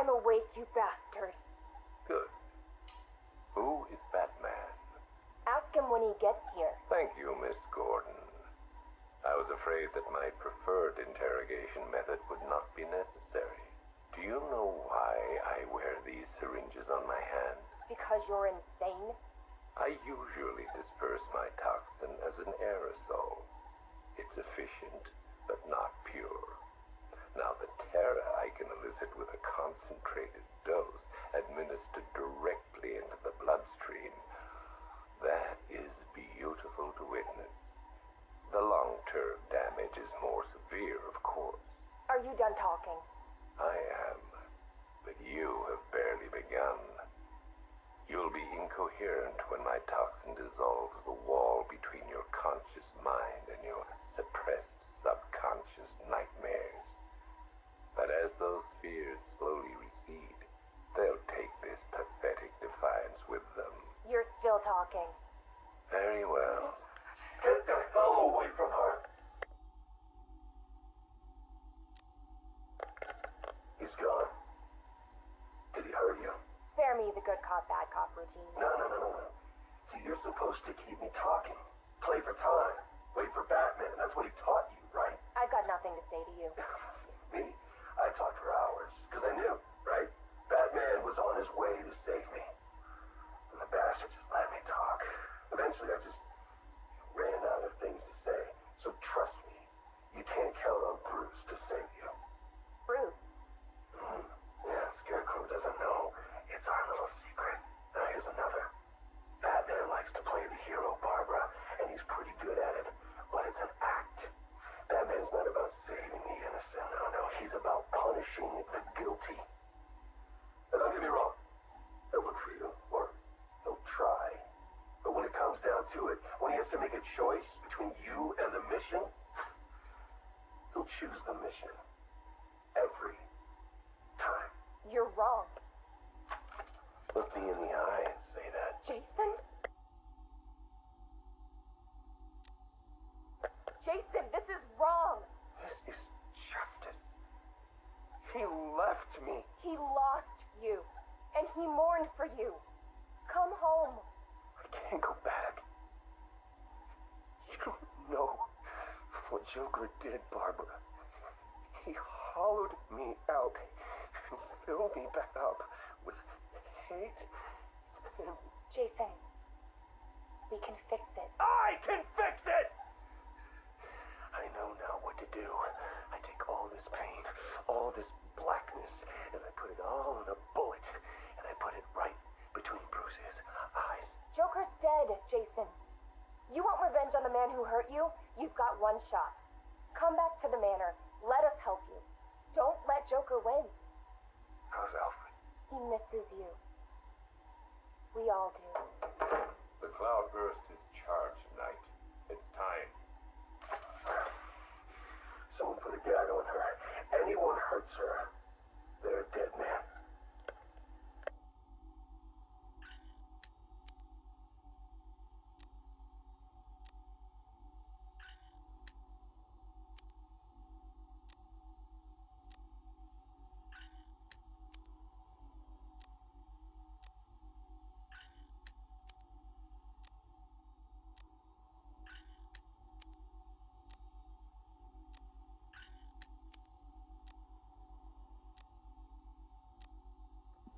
awake, you bastard. Good. Who is Batman? Ask him when he gets here. Thank you, Miss Gordon. I was afraid that my preferred interrogation method would not be necessary. Do you know why I wear these syringes on my hands? Because you're insane? I usually disperse my toxin as an aerosol. It's efficient, but not pure. Now, the terror I can elicit with a concentrated dose administered directly into the bloodstream, that is beautiful to witness. The long-term damage is more severe, of course. Are you done talking? I am, but you have barely begun. You'll be incoherent when my toxin dissolves the wall between your conscious mind and your suppressed subconscious nightmares. But as those fears slowly recede, they'll take this pathetic defiance with them. You're still talking. Very well. Get the hell away from her! He's gone. Did he hurt you? Spare me the good cop, bad cop routine. No. See, you're supposed to keep me talking. Play for time. Wait for Batman. That's what he taught you, right? I've got nothing to say to you. Me? I talked for hours. Because I knew, right? Batman was on his way to save me. And the bastard just let me talk. Eventually, I just ran out of things to say. So trust me, you can't count on Bruce to save you. Bruce. Yeah, Scarecrow doesn't know. It's our little secret. Now here's another. Batman likes to play the hero, Barbara, and he's pretty good at it. But it's an act. Batman's not about saving the innocent. No. He's about punishing the guilty. Now, don't get me wrong. He'll look for you, or he'll try. But when it comes down to it, when he has to make a choice between you and the mission, he'll choose the mission. Every time. You're wrong. Look me in the eye and say that. Jason? Jason, this is wrong. This is justice. He left me. He lost you, and he mourned for you. Come home. I can't go back. You don't know what Joker did, Barbara. He hollowed me out and filled me back up with hate and... Jason, we can fix it. I can fix it! I know now what to do. I take all this pain, all this blackness, and I put it all in a bullet, and I put it right between Bruce's eyes. Joker's dead, Jason. You want revenge on the man who hurt you? You've got one shot. Come back to the manor. Let us help you. Don't let Joker win. How's Alfred? He misses you. We all do. The Cloudburst is charged, Knight. It's time. Someone put a gag on her. Anyone hurts her, they're a dead man.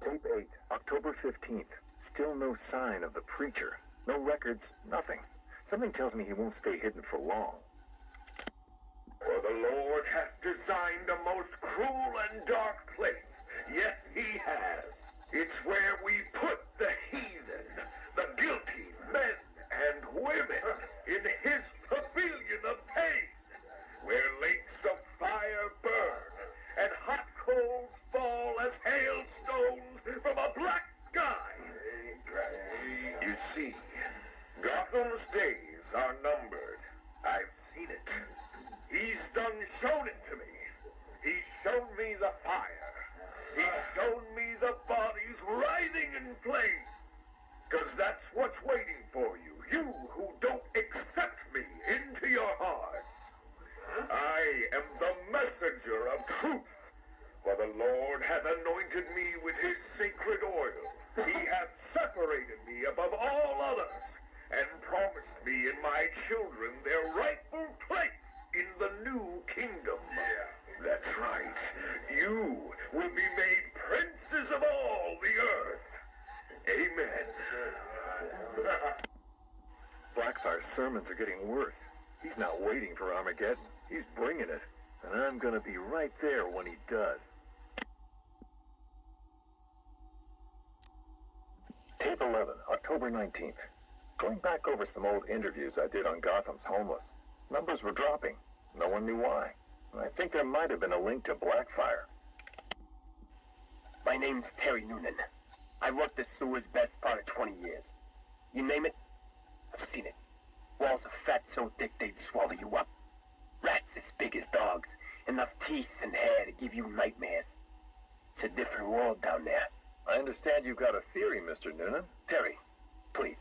Tape 8, October 15th. Still no sign of the preacher. No records, nothing. Something tells me he won't stay hidden for long. For the Lord hath designed a most cruel and dark place. Yes, he has. It's where we put the heathen, the guilty men and women in his pavilion of pain, where lakes of fire burn and hot coals fall as hailstones from a black sky. You see, Gotham's days are numbered. I've seen it. He's done shown it to me. He's shown me the fire. He's shown me the bodies writhing in flames. 'Cause that's what's waiting for you. You who don't accept me into your hearts. I am the messenger of truth. For the Lord hath anointed me with his sacred oil. He hath separated me above all others, and promised me and my children their rightful place in the new kingdom. That's right. You will be made princes of all the earth. Amen. Blackfire's sermons are getting worse. He's not waiting for Armageddon. He's bringing it. And I'm gonna be right there when he does. Tape 11, October 19th. Going back over some old interviews I did on Gotham's homeless. Numbers were dropping. No one knew why. I think there might have been a link to Blackfire. My name's Terry Noonan. I worked the sewers best part of 20 years. You name it, I've seen it. Walls of fat so thick they'd swallow you up. Rats as big as dogs. Enough teeth and hair to give you nightmares. It's a different world down there. I understand you've got a theory, Mr. Noonan. Terry, please.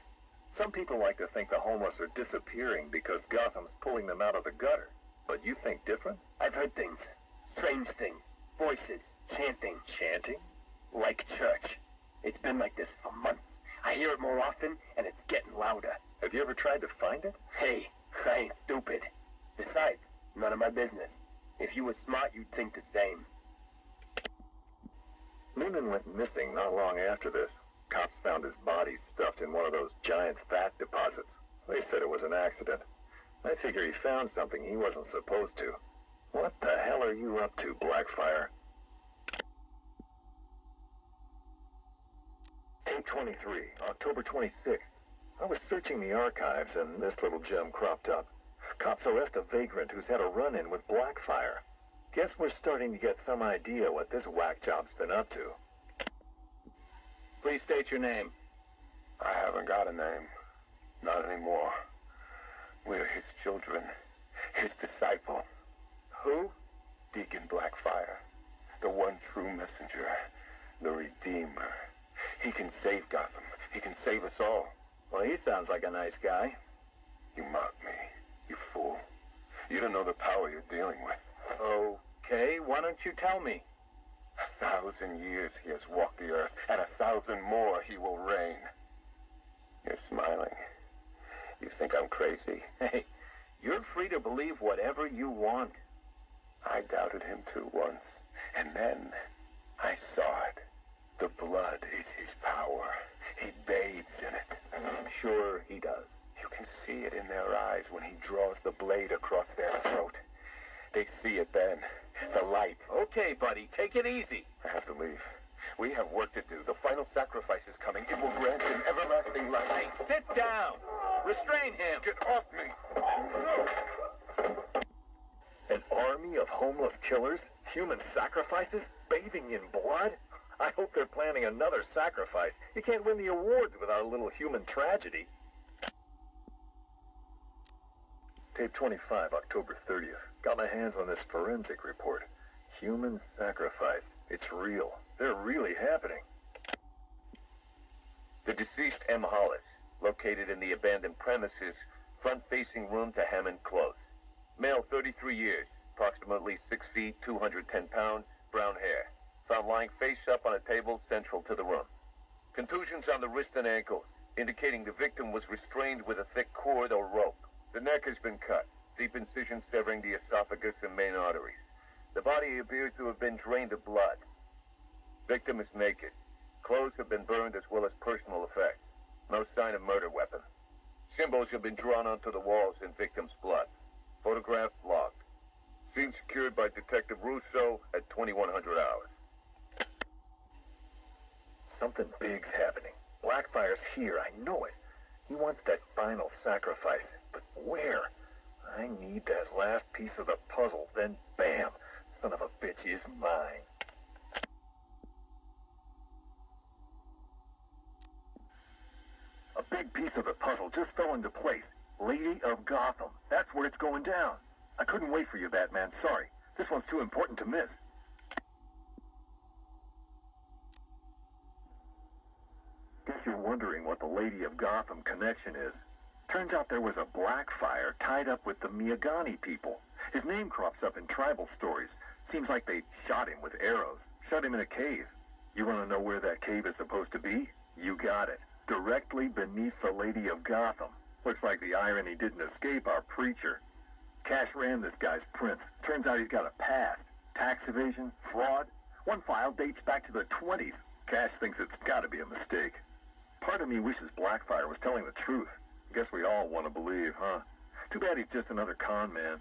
Some people like to think the homeless are disappearing because Gotham's pulling them out of the gutter. But you think different? I've heard things. Strange things. Voices. Chanting. Chanting? Like church. It's been like this for months. I hear it more often, and it's getting louder. Have you ever tried to find it? Hey, I ain't stupid. Besides, none of my business. If you were smart, you'd think the same. Noonan went missing not long after this. Cops found his body stuffed in one of those giant fat deposits. They said it was an accident. I figure he found something he wasn't supposed to. What the hell are you up to, Blackfire? Tape 23, October 26th. I was searching the archives and this little gem cropped up. Cops arrest a vagrant who's had a run-in with Blackfire. Guess we're starting to get some idea what this whack job's been up to. Please state your name. I haven't got a name. Not anymore. We're his children. His disciples. Who? Deacon Blackfire. The one true messenger. The Redeemer. He can save Gotham. He can save us all. Well, he sounds like a nice guy. You mock me. You fool. You don't know the power you're dealing with. Okay, why don't you tell me? 1,000 years he has walked the earth, and 1,000 more he will reign. You're smiling. You think I'm crazy? Hey, you're free to believe whatever you want. I doubted him too once, and then I saw it. The blood is his power. He bathes in it. I'm sure he does. You can see it in their eyes when he draws the blade across their throat. They see it then. The light. Okay, buddy, take it easy. I have to leave. We have work to do. The final sacrifice is coming. It will grant him everlasting life. Hey, sit down. Restrain him. Get off me. An army of homeless killers? Human sacrifices? Bathing in blood? I hope they're planning another sacrifice. You can't win the awards without a little human tragedy. Tape 25, October 30th. Got my hands on this forensic report. Human sacrifice. It's real. They're really happening. The deceased M. Hollis, located in the abandoned premises, front-facing room to Hammond Close. Male, 33 years, approximately 6 feet, 210 pounds, brown hair. Found lying face up on a table central to the room. Contusions on the wrist and ankles, indicating the victim was restrained with a thick cord or rope. The neck has been cut, deep incision severing the esophagus and main arteries. The body appears to have been drained of blood. Victim is naked. Clothes have been burned as well as personal effects. No sign of murder weapon. Symbols have been drawn onto the walls in victim's blood. Photographs logged. Scene secured by Detective Russo at 2100 hours. Something big's happening. Blackfire's here, I know it. He wants that final sacrifice. But where? I need that last piece of the puzzle, then bam! Son of a bitch is mine. A big piece of the puzzle just fell into place. Lady of Gotham. That's where it's going down. I couldn't wait for you, Batman. Sorry. This one's too important to miss. Guess you're wondering what the Lady of Gotham connection is. Turns out there was a Blackfire tied up with the Miyagani people. His name crops up in tribal stories. Seems like they shot him with arrows, shut him in a cave. You want to know where that cave is supposed to be? You got it. Directly beneath the Lady of Gotham. Looks like the irony didn't escape our preacher. Cash ran this guy's prints. Turns out he's got a past. Tax evasion, fraud. One file dates back to the 20s. Cash thinks it's got to be a mistake. Part of me wishes Blackfire was telling the truth. Guess we all want to believe, huh? Too bad he's just another con man.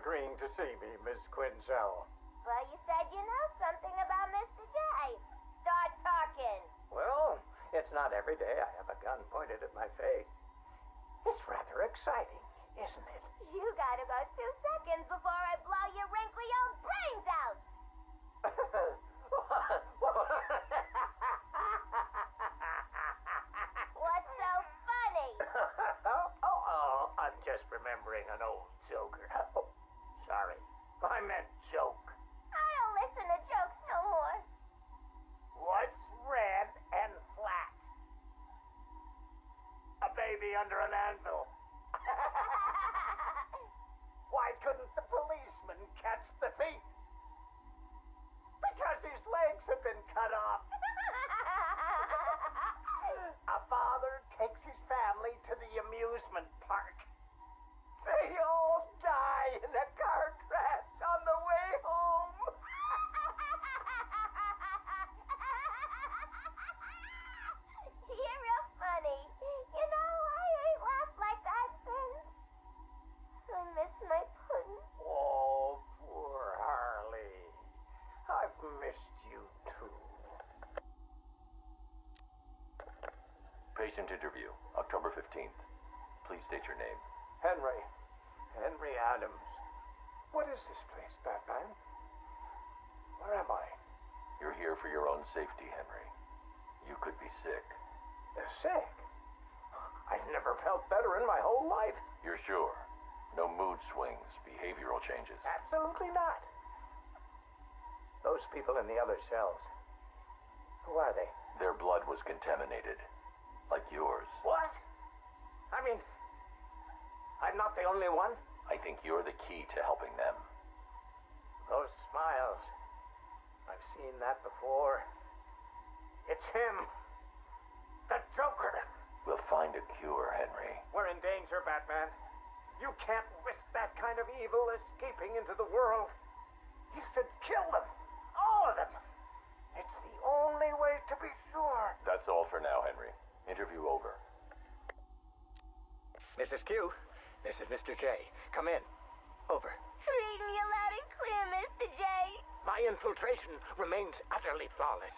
Agreeing to see me, Miss Quinzel. Well, you said you know something about Mr. J. Start talking. Well, it's not every day I have a gun pointed at my face. It's rather exciting, isn't it? You gotta go 2 seconds before I blow your wrinkly old brains out. What's so funny? I'm just remembering an old joker. Oh, sorry, I meant joke. I don't listen to jokes no more. What's red and flat? A baby under an anvil. Why couldn't the policeman catch the thief? Because his legs have been cut off. A father takes his family to the amusement park. They all die in a car crash on the way home. You're real funny. You know, I ain't laughed like that since. I miss my pudding. Oh, poor Harley. I've missed you too. Patient interview, October 15th. Please state your name. Henry Adams. What is this place, Batman? Where am I? You're here for your own safety, Henry. You could be sick. Sick? I've never felt better in my whole life. You're sure? No mood swings, behavioral changes? Absolutely not. Those people in the other cells. Who are they? Their blood was contaminated. Like yours. What? I mean, I'm not the only one. I think you're the key to helping them. Those smiles. I've seen that before. It's him. The Joker. We'll find a cure, Henry. We're in danger, Batman. You can't risk that kind of evil escaping into the world. You should kill them. All of them. It's the only way to be sure. That's all for now, Henry. Interview over. Mrs. Q, this is Mr. J. Come in. Over. Reading you loud and clear, Mr. J. My infiltration remains utterly flawless.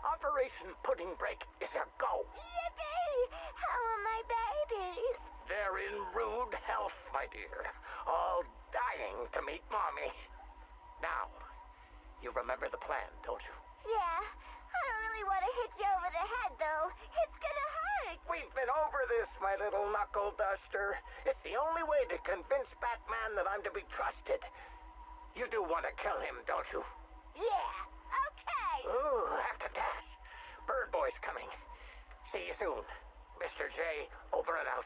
Operation Pudding Break is a go. Yippee! How are my babies? They're in rude health, my dear. All dying to meet Mommy. Now, you remember the plan, don't you? Yeah. I don't really want to hit you over the head, though. It's gonna hurt. We've been over this, my little knuckle duster. It's the only way to convince Batman that I'm to be trusted. You do want to kill him, don't you? Yeah. Okay. Ooh, have to dash. Bird Boy's coming. See you soon. Mr. J, over and out.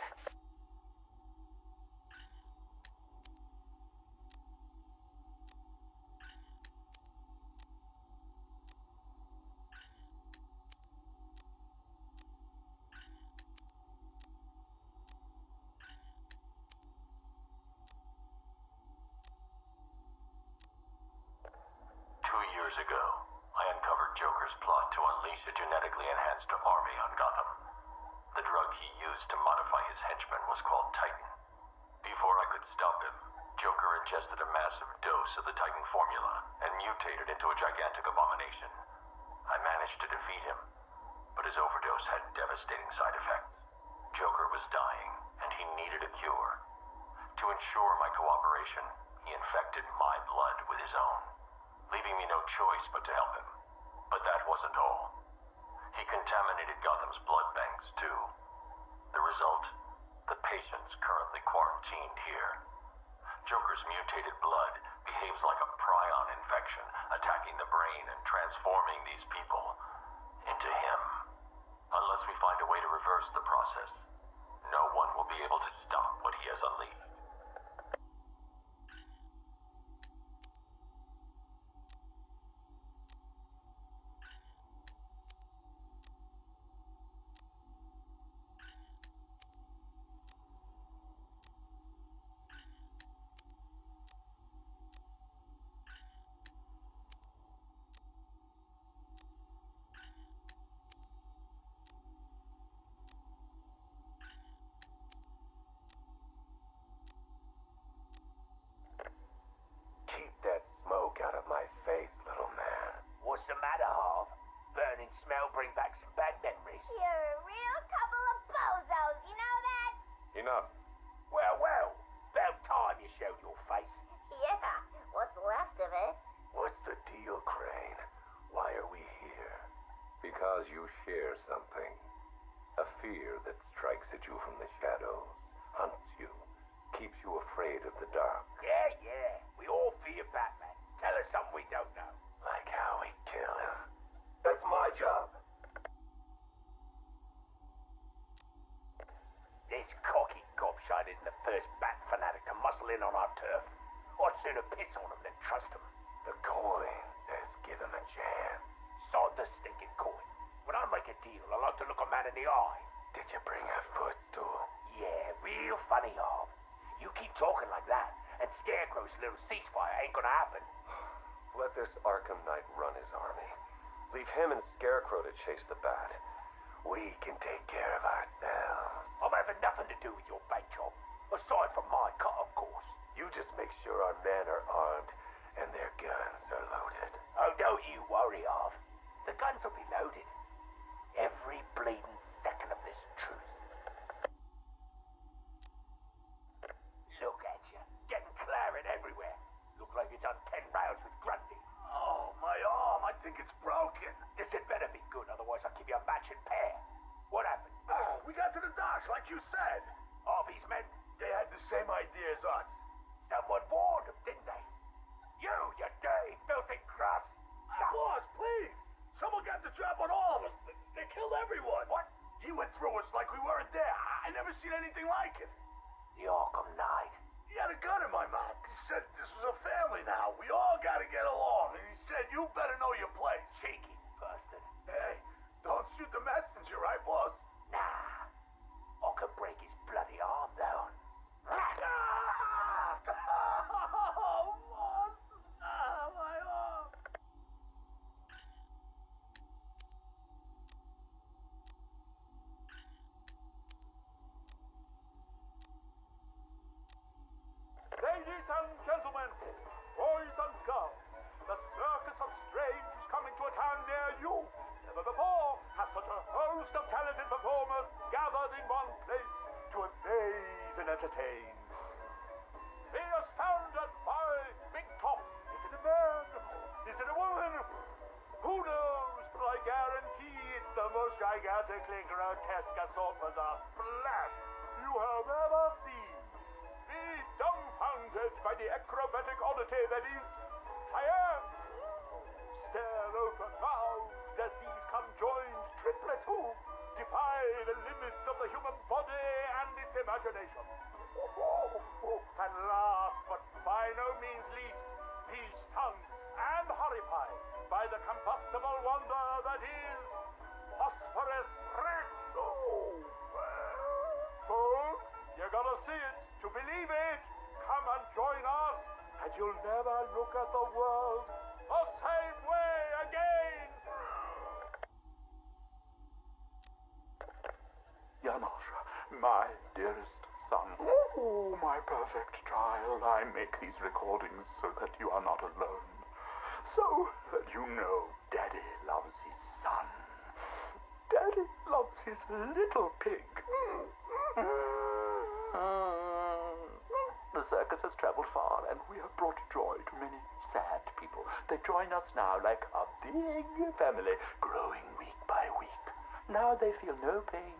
2 years ago, I uncovered Joker's plot to unleash a genetically enhanced army on Gotham. The drug he used to modify his henchmen mutated into a gigantic abomination. I managed to defeat him, but his overdose had devastating side effects. Joker was dying, and he needed a cure. To ensure my cooperation, he infected my blood with his own, leaving me no choice but to help him. But that wasn't all. He contaminated Gotham's blood banks, too. The result? The patient's currently quarantined here. Joker's mutated blood behaves like a prion infection, attacking the brain and transforming these people into him. Unless we find a way to reverse the process, no one will be able to stop what he has unleashed. Keep that smoke out of my face, little man. What's the matter, Harv? Burning smell bring back some bad memories. You're a real couple of bozos, you know that? Enough. Well, about time you showed your face. Yeah, what's left of it? What's the deal, Crane? Why are we here? Because you share something. A fear that strikes at you from the shadows, hunts you, keeps you afraid of the dark. Yeah, we all fear Batman. Tell us something we don't know. Like how we kill him. That's my job. This cocky gobshite isn't the first bat fanatic to muscle in on our turf. I'd sooner piss on him than trust him. The coin says give him a chance. Sod the stinking coin. When I make a deal, I like to look a man in the eye. Did you bring a footstool? Yeah, real funny, Harv. You keep talking like that, and Scarecrow's little ceasefire ain't gonna happen. Let this Arkham Knight run his army. Leave him and Scarecrow to chase the bat. We can take care of ourselves. I'm having nothing to do with your bank job. Aside from my cut, of course. You just make sure our men are armed and their guns are loaded. Oh, don't you worry, Harv. The guns will be loaded. Every bleeding second of this truth. Look at you, getting claret everywhere. Look like you've done 10 rounds with Grundy. Oh, my arm. I think it's broken. This had better be good, otherwise I'll give you a matching pair. What happened? We got to the docks like you said. Harvey's men? They had the same idea as us. Someone warned them, didn't they? You dirty, filthy grass. Boss, please. Someone got the drop on all of us. They killed everyone. What? He went through us like we weren't there. I never seen anything like it. The Arkham Knight. He had a gun in my mouth. He said this was a family now. We all gotta get along. And he said you better know your place. Cheeky bastard. Hey, don't shoot the messenger, right, boss? Nah. I can break his bloody arm down. Oh, boss. My arm. Ladies and gentlemen, boys and girls, the Circus of Strange is coming to a town near you. Never before has such a host of talented performers gathered in one place to amaze and entertain. Be astounded by Big Top. Is it a man? Is it a woman? Who knows? But I guarantee it's the most gigantically grotesque assortment of flesh you have ever seen. Be dumbfounded by the acrobatic oddity that is science. Stare open-mouthed as these conjoined triplets who defy the limits of the human body and its imagination. And last but by no means least, be stunned and horrified by the combustible wonder that is Phosphorus Rex. Folks, you gotta see it to believe it. Come and join us, and you'll never look at the world the same way again. Janosch, my dearest son. Oh, my perfect child, I make these recordings so that you are not alone. So that you know Daddy loves his son. Daddy loves his little pig. The circus has traveled far, and we have brought joy to many sad people. They join us now like a big family, growing week by week. Now they feel no pain.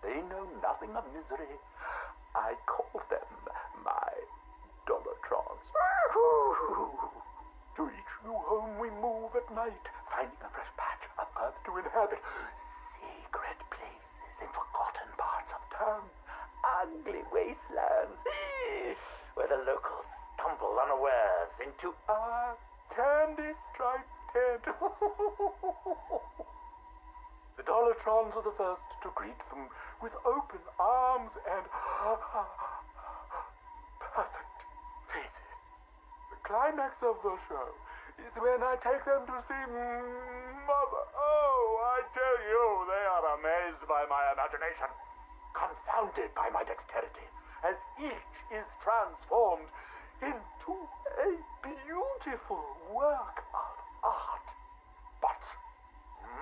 They know nothing of misery. I call them my Dollartrons. To each new home we move at night, finding a fresh patch of earth to inhabit. Secret places in forgotten parts of town. Ugly wastelands where the locals stumble unawares into our candy-striped tent. The Dollartrons are the first to greet them with open arms and perfect faces. The climax of the show is when I take them to see Mother. Oh, I tell you, they are amazed by my imagination, confounded by my dexterity, as each is transformed into a beautiful work of art. But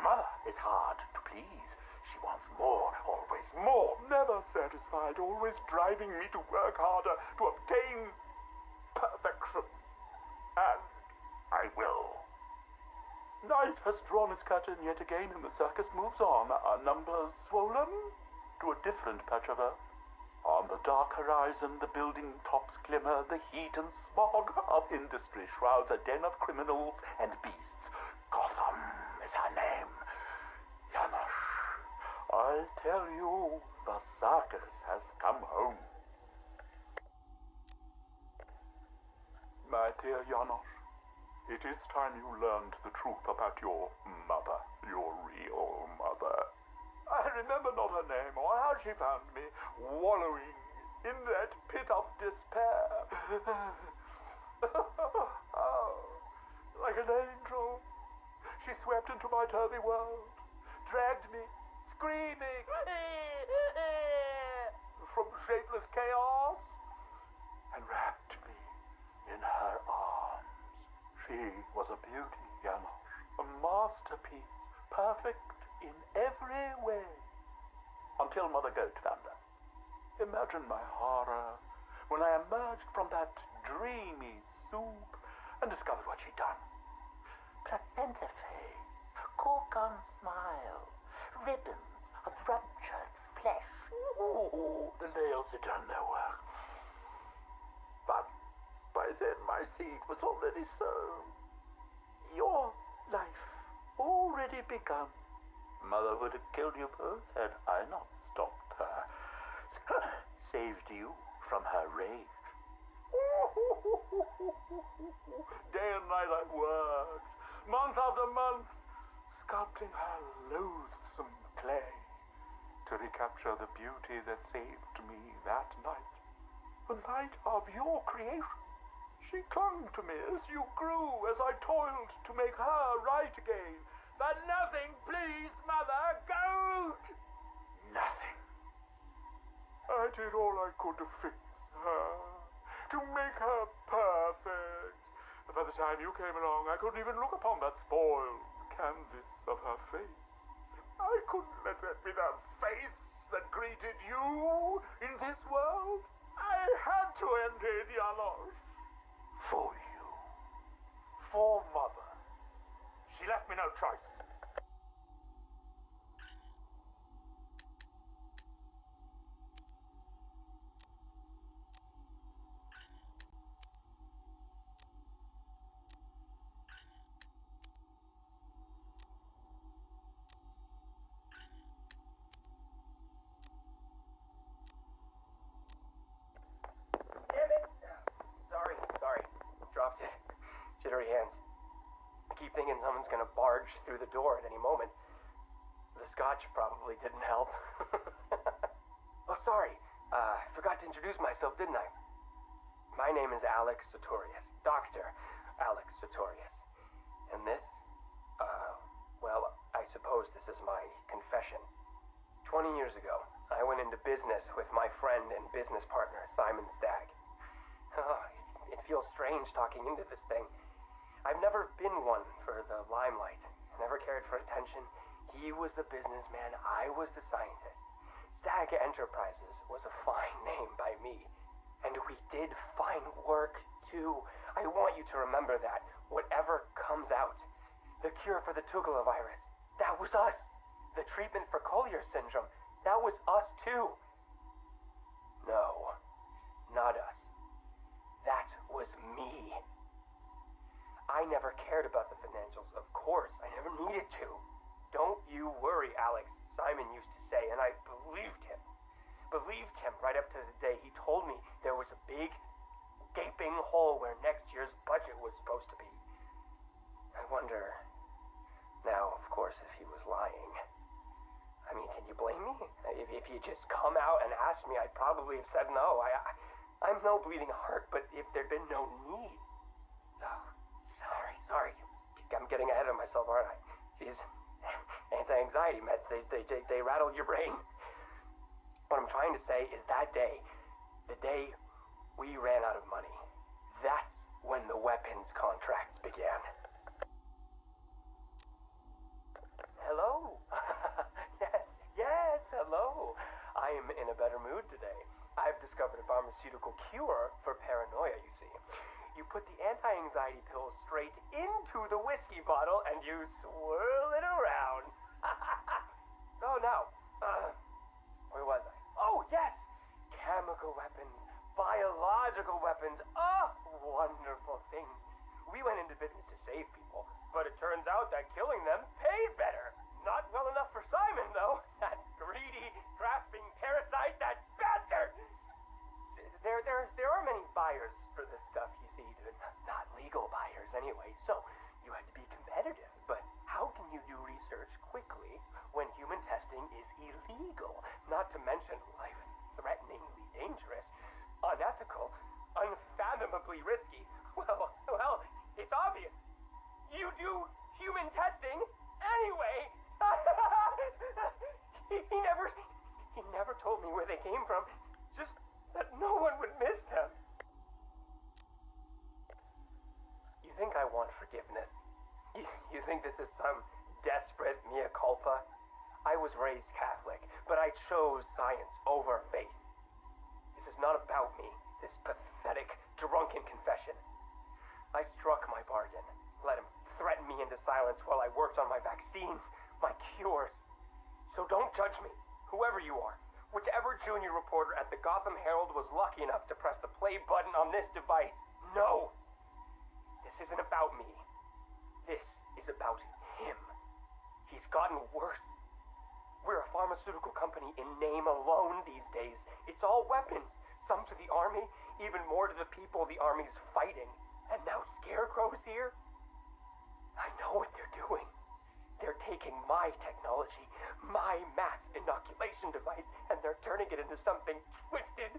Mother is hard to please. She wants more, always more, never satisfied, always driving me to work harder to obtain perfection. And I will. Night has drawn its curtain yet again, and the circus moves on, our numbers swollen to a different patch of earth. On the dark horizon, the building tops glimmer, the heat and smog of industry shrouds a den of criminals and beasts. Gotham is her name. Janosch, I tell you, the circus has come home. My dear Janosch, it is time you learned the truth about your mother, your real mother. I remember not her name or how she found me, wallowing in that pit of despair. Oh, like an angel, she swept into my turvy world, dragged me, screaming, from shapeless chaos, and wrapped me in her arms. She was a beauty, Janosch, a masterpiece, perfect in every way, until Mother Goat found her. Imagine my horror when I emerged from that dreamy soup and discovered what she'd done. Placenta face, cork-on smile, ribbons of ruptured flesh. Ooh, the nails had done their work. But by then my seed was already sown. Your life already begun. Mother would have killed you both had I not stopped her. Saved you from her rage. Day and night I worked, month after month, sculpting her loathsome clay to recapture the beauty that saved me that night. The night of your creation. She clung to me as you grew, as I toiled to make her right again. But nothing pleased Mother Goat. Nothing. I did all I could to fix her, to make her perfect. But by the time you came along, I couldn't even look upon that spoiled canvas of her face. I couldn't let that be the face that greeted you in this world. I had to end it, Janosch. For you. For Mother. She left me no choice. Damn it! Sorry. Dropped it. Jittery hands. I keep thinking someone's gonna barge through the door at any moment. The scotch probably didn't help. Oh, sorry. Forgot to introduce myself, didn't I? My name is Alex Sartorius. Dr. Alex Sartorius. And this? Well, I suppose this is my confession. 20 years ago, I went into business with my friend and business partner, Simon Stagg. Oh, it feels strange talking into this thing. I've never been one for the limelight. Never cared for attention. He was the businessman, I was the scientist. Stag Enterprises was a fine name by me. And we did fine work, too. I want you to remember that. Whatever comes out. The cure for the Tugela virus. That was us. The treatment for Collier syndrome. That was us, too. No. Not us. That was me. I never cared about the financials, of course. I never needed to. Don't you worry, Alex, Simon used to say, and I believed him. Believed him right up to the day he told me there was a big, gaping hole where next year's budget was supposed to be. I wonder, now, of course, if he was lying. I mean, can you blame me? If he just come out and asked me, I'd probably have said no. I'm no bleeding heart, but if there'd been no need. Oh, sorry. I'm getting ahead of myself, aren't I? These anti-anxiety meds, they rattle your brain. What I'm trying to say is that day, the day we ran out of money, that's when the weapons contracts began. Hello? Yes, hello. I am in a better mood today. I've discovered a pharmaceutical cure for paranoia, you see. You put the anti-anxiety pills straight into the whiskey bottle and you swirl it around. Oh, no. Where was I? Oh, yes! Chemical weapons, biological weapons. Oh, wonderful things. We went into business to save people, but it turns out that killing them paid better. Not well enough for Simon, though. That greedy, grasping parasite, that bastard! There are many buyers for this stuff, you see. Not legal buyers, anyway, so you had to be competitive. But how can you do research quickly when human testing is illegal? Not to mention life-threateningly dangerous, unethical, unfathomably risky. Well, it's obvious. You do human testing anyway. He never told me where they came from. Just that no one would miss them. You think I want forgiveness? You think this is some desperate mea culpa? I was raised Catholic, but I chose science over faith. This is not about me, this pathetic, drunken confession. I struck my bargain, let him threaten me into silence while I worked on my vaccines, my cures. So don't judge me, whoever you are. Whichever junior reporter at the Gotham Herald was lucky enough to press the play button on this device. No! This isn't about me. This is about him. He's gotten worse. We're a pharmaceutical company in name alone these days. It's all weapons. Some to the army, even more to the people the army's fighting. And now Scarecrow's here? I know what they're doing. They're taking my technology, my mass inoculation device, and they're turning it into something twisted,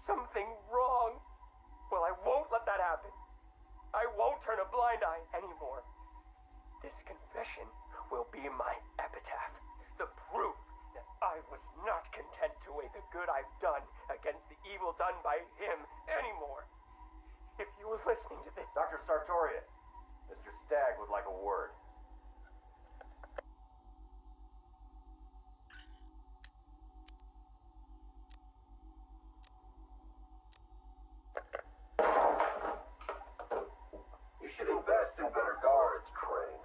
something wrong. Well, I won't let that happen. I won't turn a blind eye anymore. This confession will be my epitaph, the proof that I was not content to weigh the good I've done against the evil done by him anymore. If you were listening to this... Dr. Sartorius, Mr. Stagg would like a word. You should invest in better guards, Crane.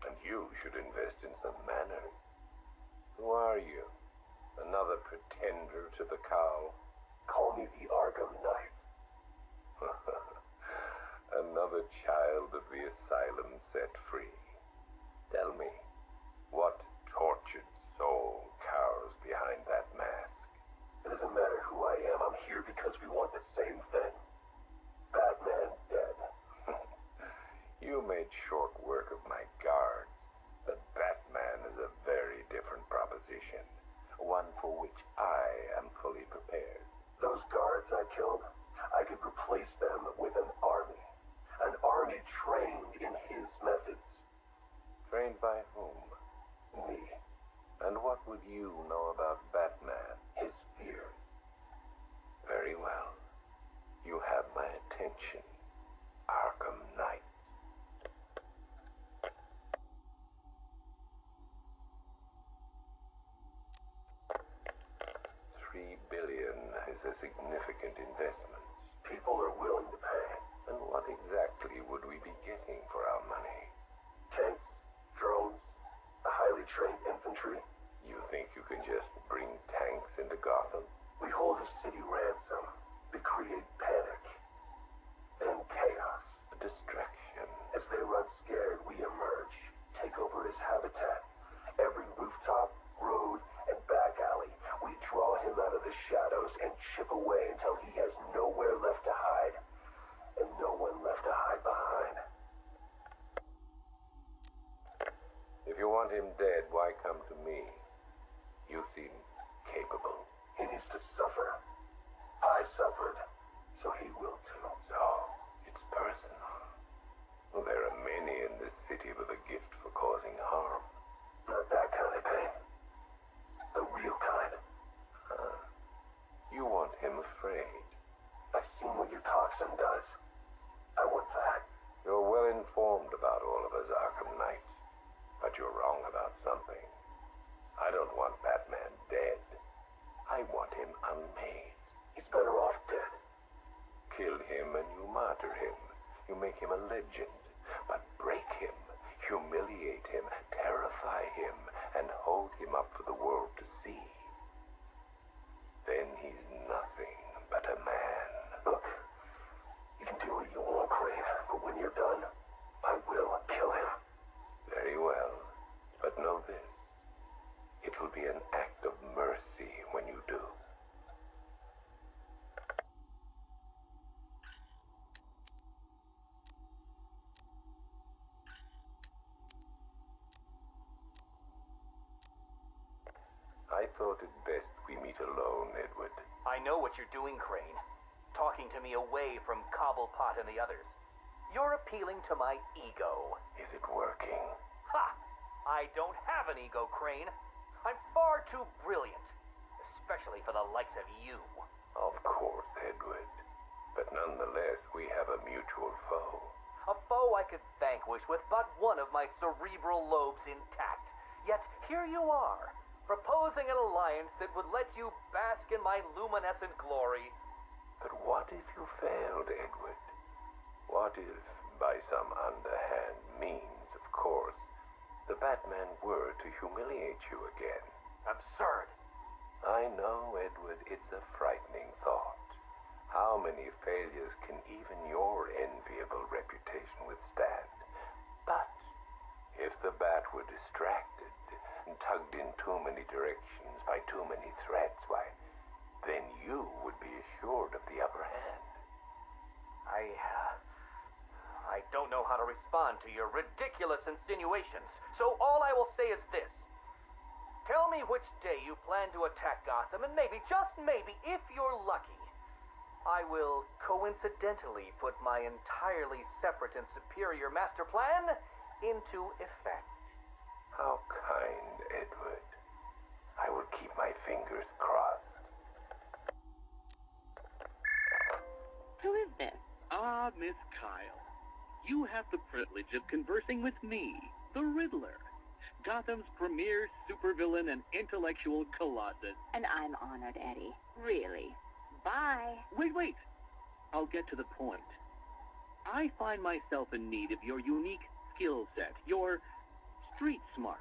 And you should invest in some manners. Who are you? Another pretender to the cow? Call me the Arkham Knight. Another child of the asylum set free. Tell me, what tortured soul cowers behind that mask? It doesn't matter who I am. I'm here because we want the same thing. Batman dead. You made short work of my guards, but Batman is a very different proposition. One for which I am fully prepared. Those guards I killed, I could replace them with an army. An army trained in his methods. Trained by whom? Me. And what would you know about Batman? His fear. Very well. You have my attention, Arkham Knight. is a significant investment. People are willing to pay. And what exactly would we be getting for our money? Tanks, drones, a highly trained infantry. You think you can just bring tanks into Gotham? We hold a city ransom. We create panic. Then chaos. A distraction. As they run scared, we emerge. Take over his habitat. Every rooftop, road, and back alley. We draw him out of the shadows and chip away until he has nowhere left to hide. And no one left to hide behind. If you want him dead, why come to me? You seem capable. He needs to suffer. I suffered, so he will too. So, it's personal. Well, there are many in this city with a gift for causing harm. Not that kind of pain. The real kind. You want him afraid. I've seen what your toxin does. I want that. You're well informed about all of us Arkham Knights, but you're wrong about something. I don't want Batman dead. I want him unmade. He's better off dead. Kill him and you martyr him. You make him a legend. But break him, humiliate him, terrify him, and hold him up for the world to see. Then he's nothing but a man. Look, you can do what you want, Crane, but when you're done, I will kill him. Very well, but know this. It will be an act of mercy when you do. I thought it best we meet alone, Edward. I know what you're doing, Crane. Talking to me away from Cobblepot and the others. You're appealing to my ego. Is it working? Ha! I don't have an ego, Crane. I'm far too brilliant. Especially for the likes of you. Of course, Edward. But nonetheless, we have a mutual foe. A foe I could vanquish with but one of my cerebral lobes intact. Yet here you are, proposing an alliance that would let you bask in my luminescent glory. But what if you failed, Edward? What if, by some underhand means, of course, the Batman were to humiliate you again? Absurd. I know, Edward, it's a frightening thought. How many failures can even your enviable reputation withstand? But if the Bat were distracted and tugged in too many directions by too many threats, why, then you would be assured of the upper hand. I don't know how to respond to your ridiculous insinuations, so all I will say is this. Tell me which day you plan to attack Gotham, and maybe, just maybe, if you're lucky, I will coincidentally put my entirely separate and superior master plan into effect. How kind, Edward. I will keep my fingers crossed. Who is this? Ah, Miss Kyle. You have the privilege of conversing with me, the Riddler, Gotham's premier supervillain and intellectual colossus. And I'm honored, Eddie. Really. Bye. Wait. I'll get to the point. I find myself in need of your unique skill set, your street smart,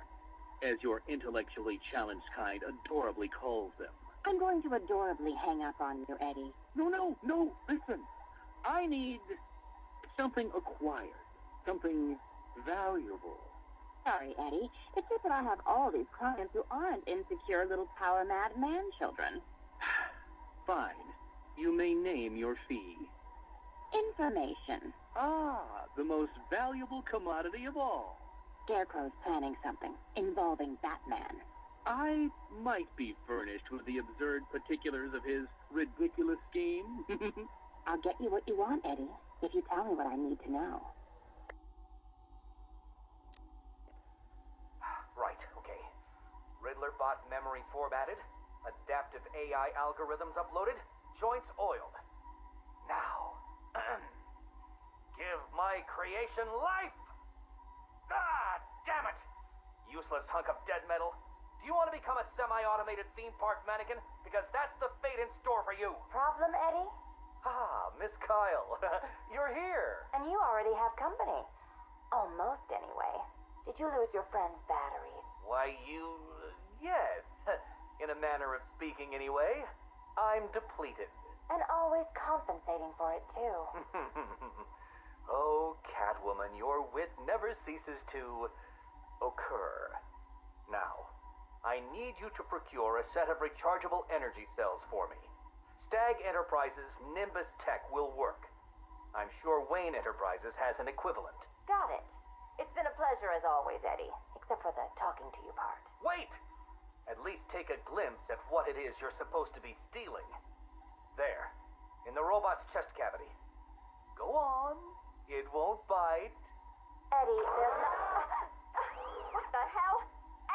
as your intellectually challenged kind adorably calls them. I'm going to adorably hang up on you, Eddie. No, listen. I need something acquired, something valuable. Sorry, Eddie. It's just that I have all these clients who aren't insecure little power-mad man-children. Fine. You may name your fee. Information. Ah, the most valuable commodity of all. Scarecrow's planning something involving Batman. I might be furnished with the absurd particulars of his ridiculous scheme. I'll get you what you want, Eddie, if you tell me what I need to know. Right, okay. Riddler bot memory formatted, adaptive AI algorithms uploaded, joints oiled. Now, give my creation life! Ah, damn it! Useless hunk of dead metal. Do you want to become a semi-automated theme park mannequin? Because that's the fate fate in store for you. Problem, Eddie? Ah, Miss Kyle. You're here. And you already have company. Almost, anyway. Did you lose your friend's batteries? Why, yes. In a manner of speaking, anyway. I'm depleted. And always compensating for it, too. Oh, Catwoman, your wit never ceases to occur. Now, I need you to procure a set of rechargeable energy cells for me. Stag Enterprises' Nimbus Tech will work. I'm sure Wayne Enterprises has an equivalent. Got it. It's been a pleasure as always, Eddie. Except for the talking to you part. Wait! At least take a glimpse at what it is you're supposed to be stealing. There, in the robot's chest cavity. Go on. It won't bite. Eddie, there's no... What the hell?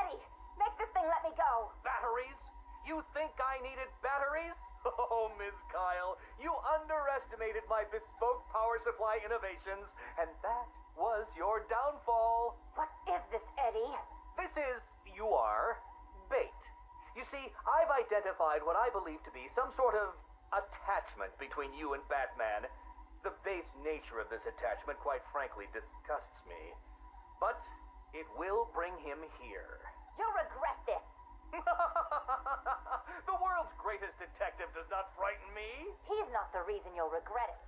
Eddie, make this thing let me go. Batteries? You think I needed batteries? Oh, Miss Kyle, you underestimated my bespoke power supply innovations, and that was your downfall. What is this, Eddie? This is, bait. You see, I've identified what I believe to be some sort of attachment between you and Batman. The base nature of this attachment, quite frankly, disgusts me. But it will bring him here. You'll regret this. The world's greatest detective does not frighten me. He's not the reason you'll regret it.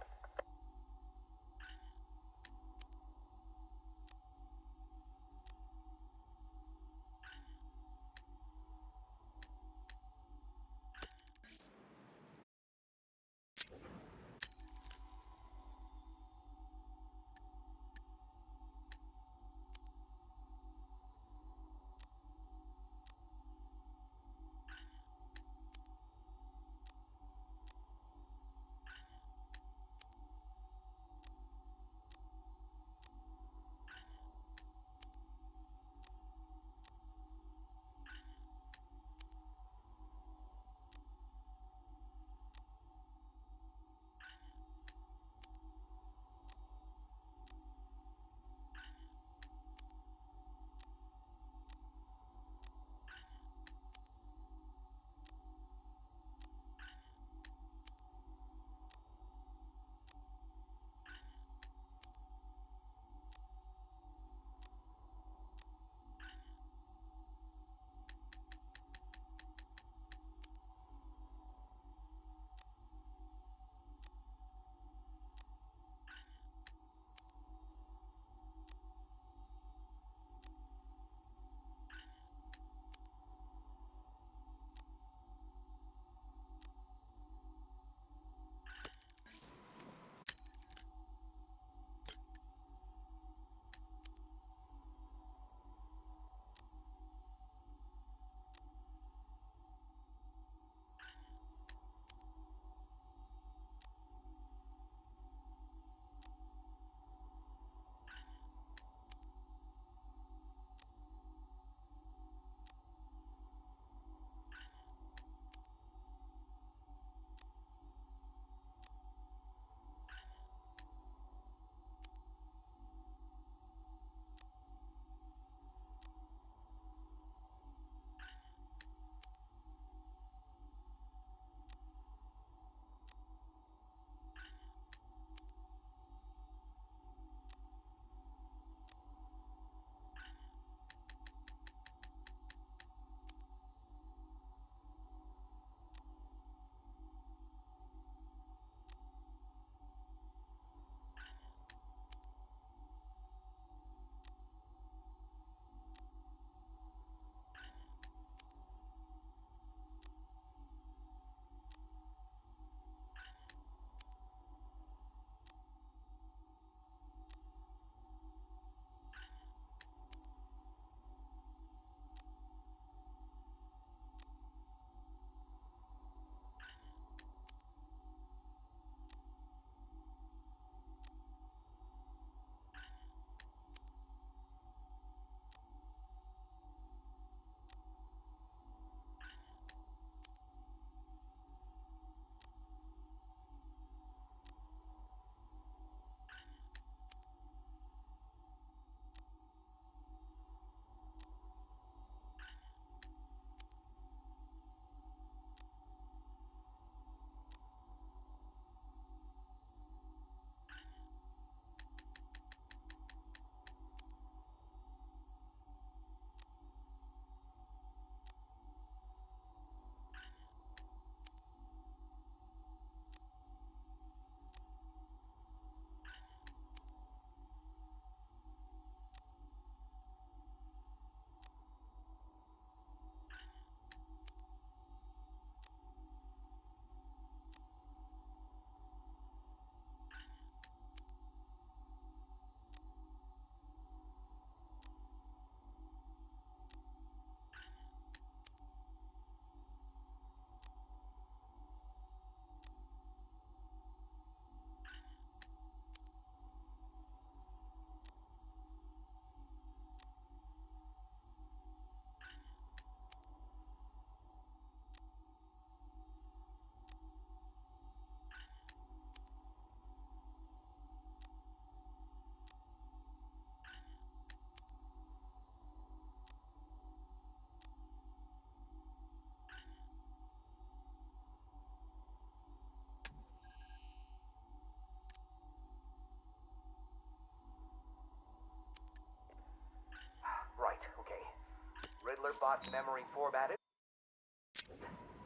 assembler bot memory formatted.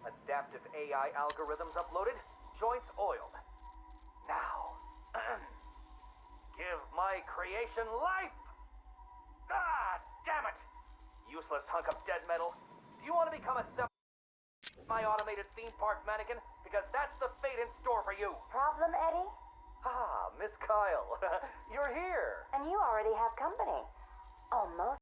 Adaptive AI algorithms uploaded. Joints oiled. Now, give my creation life! Ah, damn it! Useless hunk of dead metal. Do you want to become a semi-automated theme park mannequin? Because that's the fate in store for you. Problem, Eddie? Ah, Miss Kyle. You're here. And you already have company. Almost.